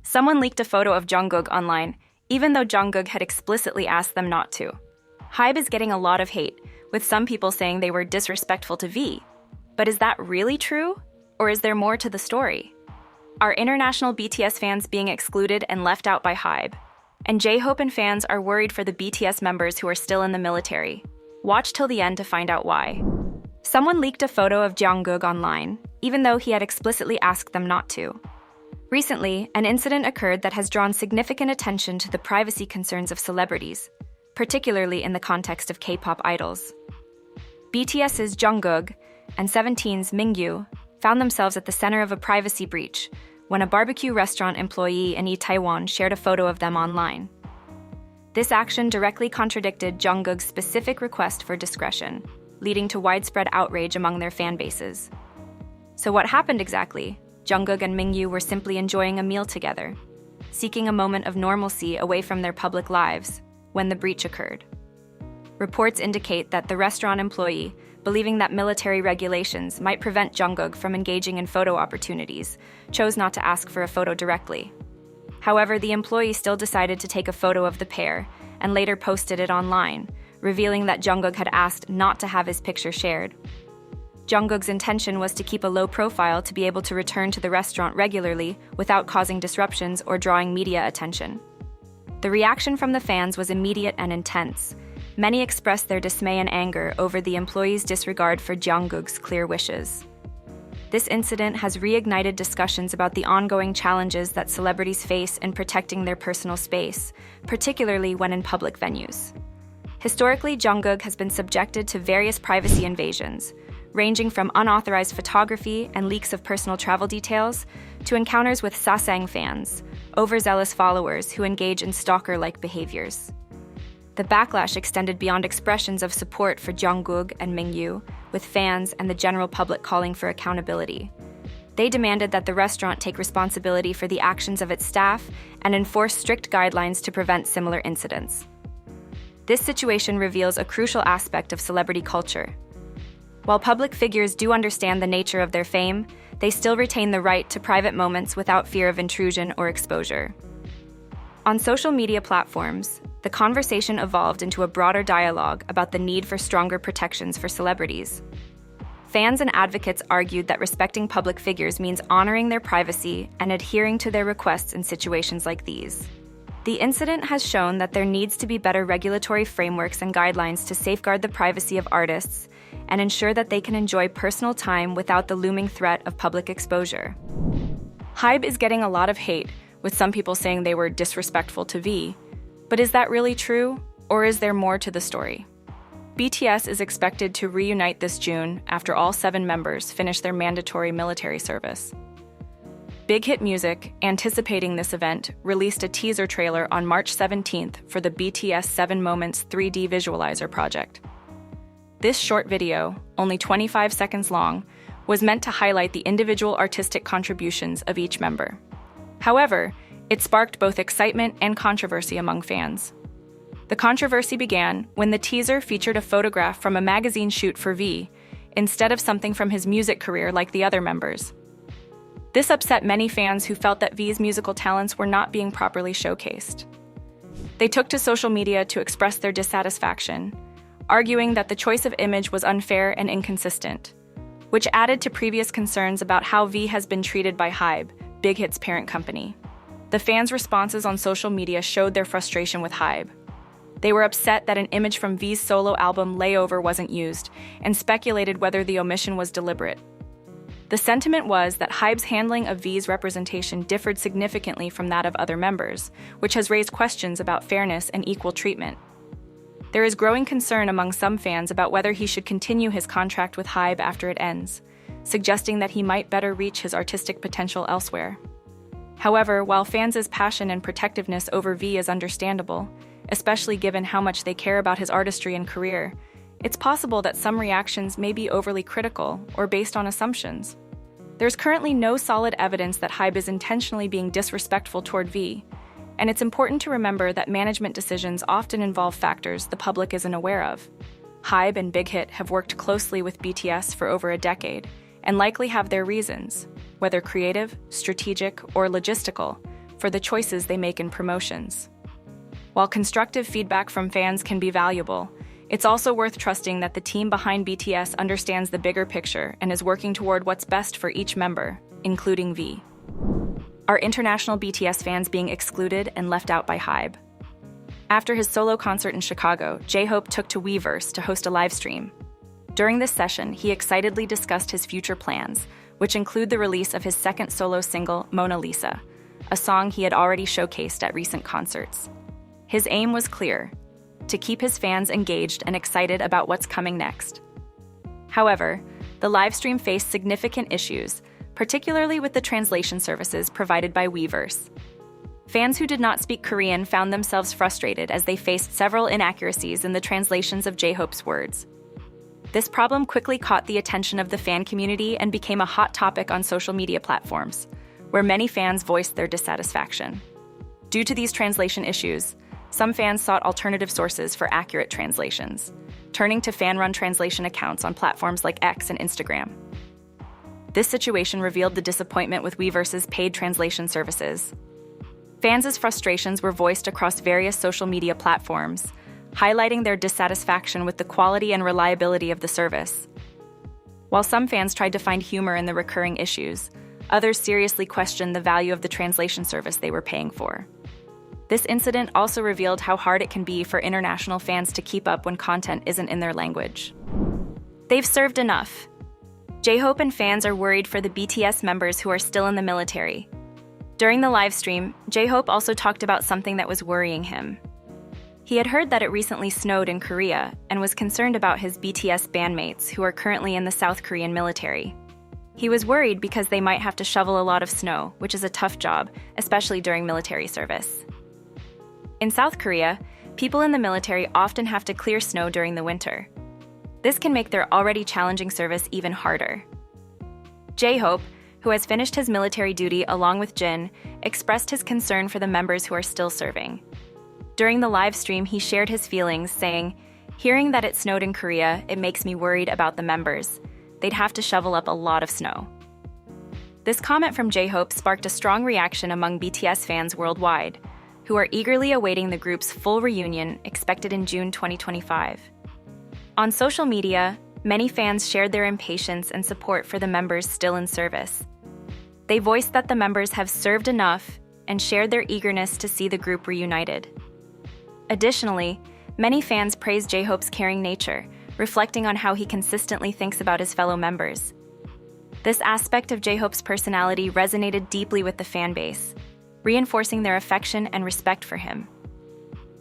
Someone leaked a photo of Jungkook online, even though Jungkook had explicitly asked them not to. HYBE is getting a lot of hate, with some people saying they were disrespectful to V. But is that really true? Or is there more to the story? Are international BTS fans being excluded and left out by HYBE? And J-Hope and fans are worried for the BTS members who are still in the military. Watch till the end to find out why. Someone leaked a photo of Jungkook online, even though he had explicitly asked them not to. Recently, an incident occurred that has drawn significant attention to the privacy concerns of celebrities, particularly in the context of K-pop idols. BTS's Jungkook and 17's Mingyu found themselves at the center of a privacy breach when a barbecue restaurant employee in Itaewon shared a photo of them online. This action directly contradicted Jungkook's specific request for discretion, leading to widespread outrage among their fan bases. So what happened exactly? Jungkook and Mingyu were simply enjoying a meal together, seeking a moment of normalcy away from their public lives when the breach occurred. Reports indicate that the restaurant employee, believing that military regulations might prevent Jungkook from engaging in photo opportunities, chose not to ask for a photo directly. However, the employee still decided to take a photo of the pair and later posted it online, revealing that Jungkook had asked not to have his picture shared. Jungkook's intention was to keep a low profile to be able to return to the restaurant regularly without causing disruptions or drawing media attention. The reaction from the fans was immediate and intense. Many expressed their dismay and anger over the employee's disregard for Jungkook's clear wishes. This incident has reignited discussions about the ongoing challenges that celebrities face in protecting their personal space, particularly when in public venues. Historically, Jungkook has been subjected to various privacy invasions, ranging from unauthorized photography and leaks of personal travel details to encounters with Sasang fans, overzealous followers who engage in stalker-like behaviors. The backlash extended beyond expressions of support for Jungkook and Mingyu, with fans and the general public calling for accountability. They demanded that the restaurant take responsibility for the actions of its staff and enforce strict guidelines to prevent similar incidents. This situation reveals a crucial aspect of celebrity culture. While public figures do understand the nature of their fame, they still retain the right to private moments without fear of intrusion or exposure. On social media platforms, the conversation evolved into a broader dialogue about the need for stronger protections for celebrities. Fans and advocates argued that respecting public figures means honoring their privacy and adhering to their requests in situations like these. The incident has shown that there needs to be better regulatory frameworks and guidelines to safeguard the privacy of artists and ensure that they can enjoy personal time without the looming threat of public exposure. HYBE is getting a lot of hate, with some people saying they were disrespectful to V. But is that really true, or is there more to the story? BTS is expected to reunite this June after all 7 members finish their mandatory military service. Big Hit Music, anticipating this event, released a teaser trailer on March 17th for the BTS 7 Moments 3D Visualizer project. This short video, only 25 seconds long, was meant to highlight the individual artistic contributions of each member. However, it sparked both excitement and controversy among fans. The controversy began when the teaser featured a photograph from a magazine shoot for V, instead of something from his music career like the other members. This upset many fans who felt that V's musical talents were not being properly showcased. They took to social media to express their dissatisfaction, arguing that the choice of image was unfair and inconsistent, which added to previous concerns about how V has been treated by HYBE, Big Hit's parent company. The fans' responses on social media showed their frustration with HYBE. They were upset that an image from V's solo album Layover wasn't used, and speculated whether the omission was deliberate. The sentiment was that HYBE's handling of V's representation differed significantly from that of other members, which has raised questions about fairness and equal treatment. There is growing concern among some fans about whether he should continue his contract with HYBE after it ends, suggesting that he might better reach his artistic potential elsewhere. However, while fans' passion and protectiveness over V is understandable, especially given how much they care about his artistry and career, it's possible that some reactions may be overly critical or based on assumptions. There's currently no solid evidence that HYBE is intentionally being disrespectful toward V, and it's important to remember that management decisions often involve factors the public isn't aware of. HYBE and Big Hit have worked closely with BTS for over a decade, and likely have their reasons, whether creative, strategic, or logistical, for the choices they make in promotions. While constructive feedback from fans can be valuable, it's also worth trusting that the team behind BTS understands the bigger picture and is working toward what's best for each member, including V. Are international BTS fans being excluded and left out by HYBE? After his solo concert in Chicago, J-Hope took to Weverse to host a live stream. During this session, he excitedly discussed his future plans, which include the release of his second solo single, Mona Lisa, a song he had already showcased at recent concerts. His aim was clear: to keep his fans engaged and excited about what's coming next. However, the livestream faced significant issues, particularly with the translation services provided by Weverse. Fans who did not speak Korean found themselves frustrated as they faced several inaccuracies in the translations of J-Hope's words. This problem quickly caught the attention of the fan community and became a hot topic on social media platforms, where many fans voiced their dissatisfaction. Due to these translation issues, some fans sought alternative sources for accurate translations, turning to fan-run translation accounts on platforms like X and Instagram. This situation revealed the disappointment with Weverse's paid translation services. Fans' frustrations were voiced across various social media platforms, highlighting their dissatisfaction with the quality and reliability of the service. While some fans tried to find humor in the recurring issues, others seriously questioned the value of the translation service they were paying for. This incident also revealed how hard it can be for international fans to keep up when content isn't in their language. They've served enough. J-Hope and fans are worried for the BTS members who are still in the military. During the live stream, J-Hope also talked about something that was worrying him. He had heard that it recently snowed in Korea and was concerned about his BTS bandmates who are currently in the South Korean military. He was worried because they might have to shovel a lot of snow, which is a tough job, especially during military service. In South Korea, people in the military often have to clear snow during the winter. This can make their already challenging service even harder. J-Hope, who has finished his military duty along with Jin, expressed his concern for the members who are still serving. During the live stream, he shared his feelings, saying, "Hearing that it snowed in Korea, it makes me worried about the members. They'd have to shovel up a lot of snow." This comment from J-Hope sparked a strong reaction among BTS fans worldwide, who are eagerly awaiting the group's full reunion expected in June 2025. On social media, many fans shared their impatience and support for the members still in service. They voiced that the members have served enough and shared their eagerness to see the group reunited. Additionally, many fans praised J-Hope's caring nature, reflecting on how he consistently thinks about his fellow members. This aspect of J-Hope's personality resonated deeply with the fan base, reinforcing their affection and respect for him.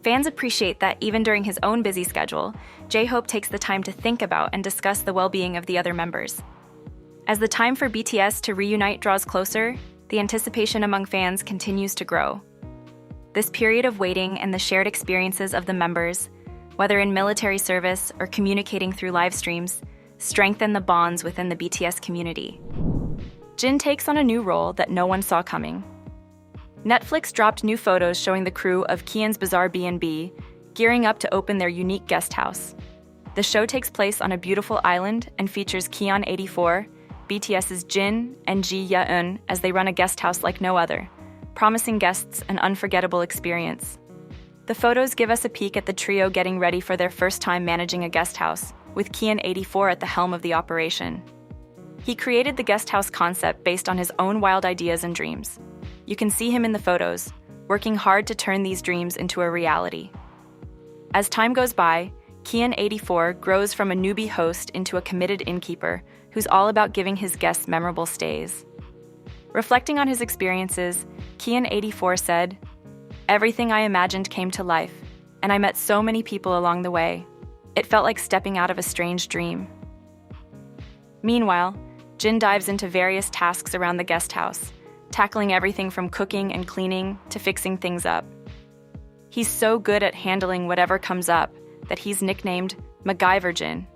Fans appreciate that even during his own busy schedule, J-Hope takes the time to think about and discuss the well-being of the other members. As the time for BTS to reunite draws closer, the anticipation among fans continues to grow. This period of waiting and the shared experiences of the members, whether in military service or communicating through live streams, strengthen the bonds within the BTS community. Jin takes on a new role that no one saw coming. Netflix dropped new photos showing the crew of Kian's bizarre B&B gearing up to open their unique guest house. The show takes place on a beautiful island and features Kian 84, BTS's Jin, and Ji Ya-eun as they run a guest house like no other, promising guests an unforgettable experience. The photos give us a peek at the trio getting ready for their first time managing a guest house, with Kian 84 at the helm of the operation. He created the guest house concept based on his own wild ideas and dreams. You can see him in the photos, working hard to turn these dreams into a reality. As time goes by, Kian 84 grows from a newbie host into a committed innkeeper who's all about giving his guests memorable stays. Reflecting on his experiences, Kian 84 said, "Everything I imagined came to life, and I met so many people along the way. It felt like stepping out of a strange dream." Meanwhile, Jin dives into various tasks around the guest house, tackling everything from cooking and cleaning to fixing things up. He's so good at handling whatever comes up that he's nicknamed MacGyver Jin.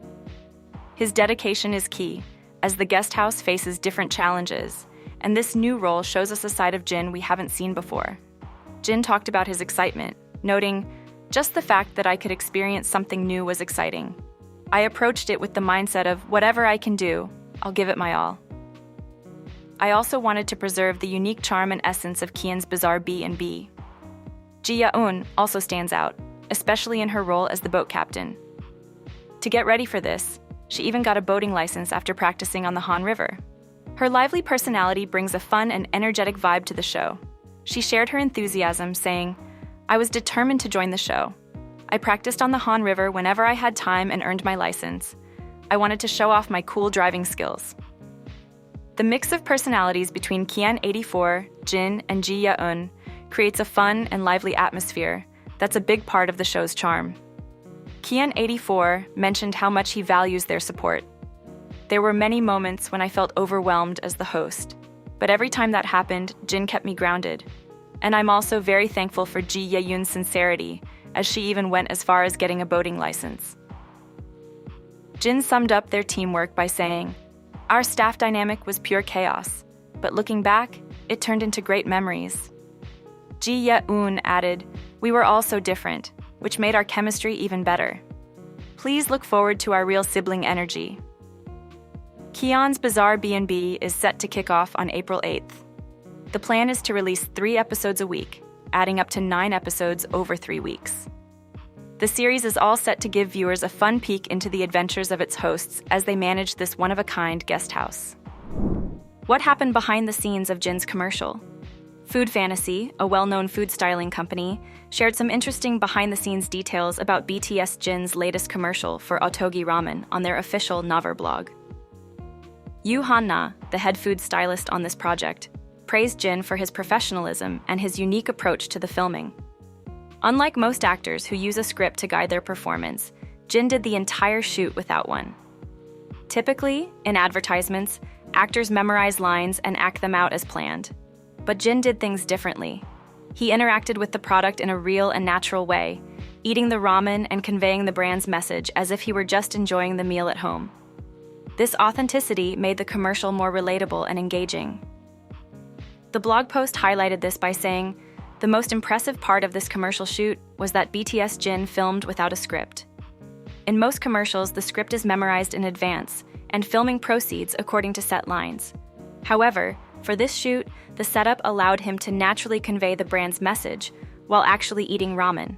His dedication is key, as the guest house faces different challenges, and this new role shows us a side of Jin we haven't seen before. Jin talked about his excitement, noting, "Just the fact that I could experience something new was exciting. I approached it with the mindset of whatever I can do, I'll give it my all." I also wanted to preserve the unique charm and essence of Kian's bizarre B&B. Ji Ya-eun also stands out, especially in her role as the boat captain. To get ready for this, she even got a boating license after practicing on the Han River. Her lively personality brings a fun and energetic vibe to the show. She shared her enthusiasm, saying, "I was determined to join the show. I practiced on the Han River whenever I had time and earned my license. I wanted to show off my cool driving skills." The mix of personalities between Kian84, Jin, and Ji Ya-eun creates a fun and lively atmosphere that's a big part of the show's charm. Kian84 mentioned how much he values their support. "There were many moments when I felt overwhelmed as the host, but every time that happened, Jin kept me grounded. And I'm also very thankful for Ji Ya-eun's sincerity, as she even went as far as getting a boating license." Jin summed up their teamwork by saying, "Our staff dynamic was pure chaos, but looking back, it turned into great memories." Ji Ya-eun added, "We were all so different, which made our chemistry even better. Please look forward to our real sibling energy." Kian's bizarre B&B is set to kick off on April 8th. The plan is to release 3 episodes a week, adding up to 9 episodes over 3 weeks. The series is all set to give viewers a fun peek into the adventures of its hosts as they manage this one-of-a-kind guest house. What happened behind the scenes of Jin's commercial? Food Fantasy, a well-known food styling company, shared some interesting behind-the-scenes details about BTS Jin's latest commercial for Ottogi Ramen on their official Naver blog. Yoo Han-na, the head food stylist on this project, praised Jin for his professionalism and his unique approach to the filming. Unlike most actors who use a script to guide their performance, Jin did the entire shoot without one. Typically, in advertisements, actors memorize lines and act them out as planned. But Jin did things differently. He interacted with the product in a real and natural way, eating the ramen and conveying the brand's message as if he were just enjoying the meal at home. This authenticity made the commercial more relatable and engaging. The blog post highlighted this by saying, "The most impressive part of this commercial shoot was that BTS Jin filmed without a script. In most commercials, the script is memorized in advance, and filming proceeds according to set lines. However, for this shoot, the setup allowed him to naturally convey the brand's message while actually eating ramen.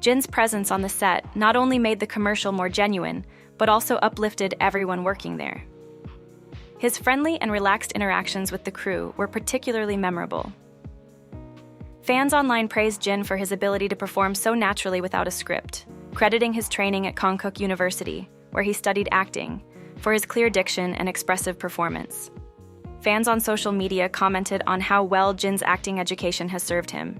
Jin's presence on the set not only made the commercial more genuine, but also uplifted everyone working there." His friendly and relaxed interactions with the crew were particularly memorable. Fans online praised Jin for his ability to perform so naturally without a script, crediting his training at Jungkook University, where he studied acting, for his clear diction and expressive performance. Fans on social media commented on how well Jin's acting education has served him,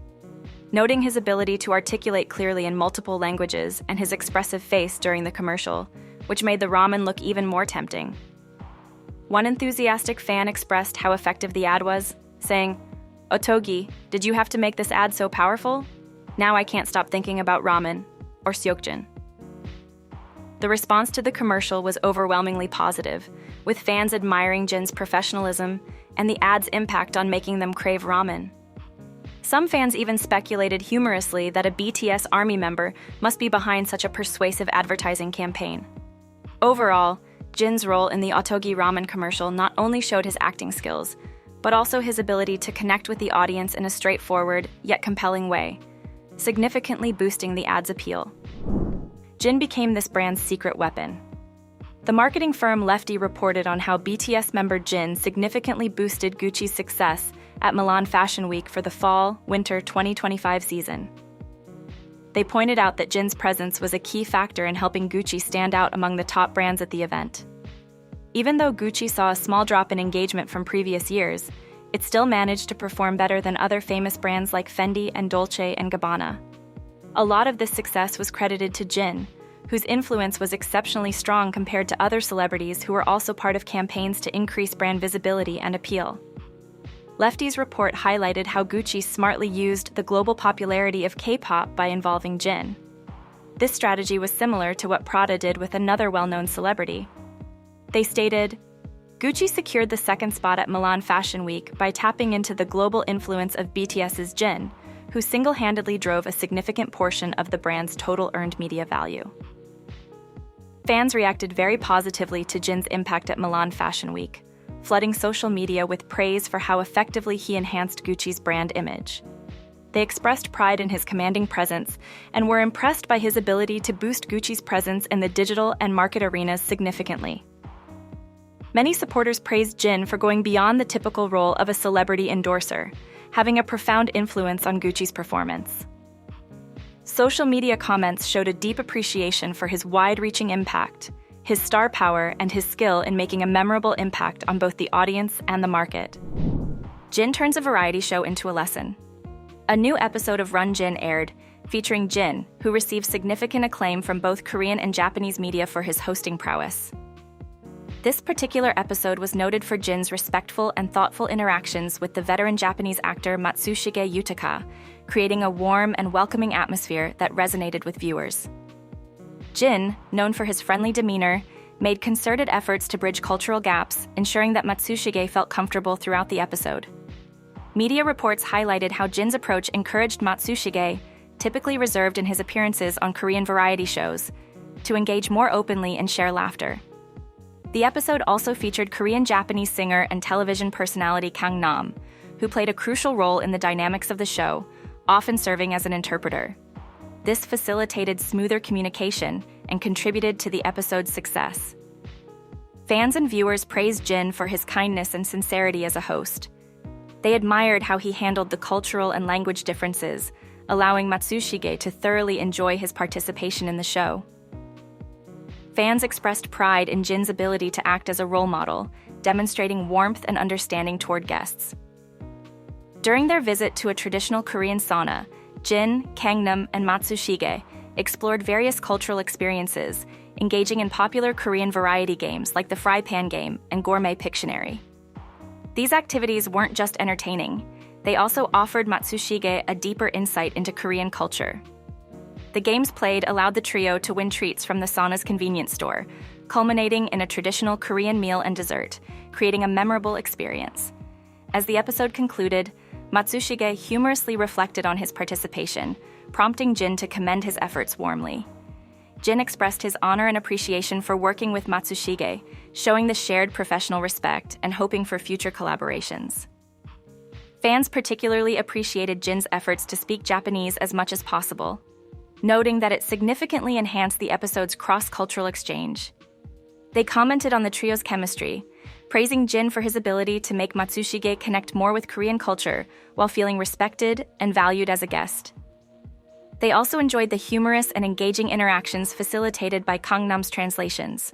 noting his ability to articulate clearly in multiple languages and his expressive face during the commercial, which made the ramen look even more tempting. One enthusiastic fan expressed how effective the ad was, saying, "Ottogi, did you have to make this ad so powerful? Now I can't stop thinking about ramen," or Seokjin. The response to the commercial was overwhelmingly positive, with fans admiring Jin's professionalism and the ad's impact on making them crave ramen. Some fans even speculated humorously that a BTS ARMY member must be behind such a persuasive advertising campaign. Overall, Jin's role in the Ottogi Ramen commercial not only showed his acting skills, but also his ability to connect with the audience in a straightforward, yet compelling way, significantly boosting the ad's appeal. Jin became this brand's secret weapon. The marketing firm Lefty reported on how BTS member Jin significantly boosted Gucci's success at Milan Fashion Week for the Fall/Winter 2025 season. They pointed out that Jin's presence was a key factor in helping Gucci stand out among the top brands at the event. Even though Gucci saw a small drop in engagement from previous years, it still managed to perform better than other famous brands like Fendi and Dolce & Gabbana. A lot of this success was credited to Jin, whose influence was exceptionally strong compared to other celebrities who were also part of campaigns to increase brand visibility and appeal. Lefty's report highlighted how Gucci smartly used the global popularity of K-pop by involving Jin. This strategy was similar to what Prada did with another well-known celebrity. They stated, "Gucci secured the second spot at Milan Fashion Week by tapping into the global influence of BTS's Jin, who single-handedly drove a significant portion of the brand's total earned media value." Fans reacted very positively to Jin's impact at Milan Fashion Week, flooding social media with praise for how effectively he enhanced Gucci's brand image. They expressed pride in his commanding presence and were impressed by his ability to boost Gucci's presence in the digital and market arenas significantly. Many supporters praised Jin for going beyond the typical role of a celebrity endorser, having a profound influence on Gucci's performance. Social media comments showed a deep appreciation for his wide-reaching impact, his star power, and his skill in making a memorable impact on both the audience and the market. Jin turns a variety show into a lesson. A new episode of Run Jin aired, featuring Jin, who received significant acclaim from both Korean and Japanese media for his hosting prowess. This particular episode was noted for Jin's respectful and thoughtful interactions with the veteran Japanese actor Matsushige Yutaka, creating a warm and welcoming atmosphere that resonated with viewers. Jin, known for his friendly demeanor, made concerted efforts to bridge cultural gaps, ensuring that Matsushige felt comfortable throughout the episode. Media reports highlighted how Jin's approach encouraged Matsushige, typically reserved in his appearances on Korean variety shows, to engage more openly and share laughter. The episode also featured Korean-Japanese singer and television personality Kang Nam, who played a crucial role in the dynamics of the show, often serving as an interpreter. This facilitated smoother communication and contributed to the episode's success. Fans and viewers praised Jin for his kindness and sincerity as a host. They admired how he handled the cultural and language differences, allowing Matsushige to thoroughly enjoy his participation in the show. Fans expressed pride in Jin's ability to act as a role model, demonstrating warmth and understanding toward guests. During their visit to a traditional Korean sauna, Jin, Gangnam, and Matsushige explored various cultural experiences, engaging in popular Korean variety games like the Fry Pan game and Gourmet Pictionary. These activities weren't just entertaining, they also offered Matsushige a deeper insight into Korean culture. The games played allowed the trio to win treats from the sauna's convenience store, culminating in a traditional Korean meal and dessert, creating a memorable experience. As the episode concluded, Matsushige humorously reflected on his participation, prompting Jin to commend his efforts warmly. Jin expressed his honor and appreciation for working with Matsushige, showing the shared professional respect and hoping for future collaborations. Fans particularly appreciated Jin's efforts to speak Japanese as much as possible, noting that it significantly enhanced the episode's cross-cultural exchange. They commented on the trio's chemistry, praising Jin for his ability to make Matsushige connect more with Korean culture while feeling respected and valued as a guest. They also enjoyed the humorous and engaging interactions facilitated by Gangnam's translations.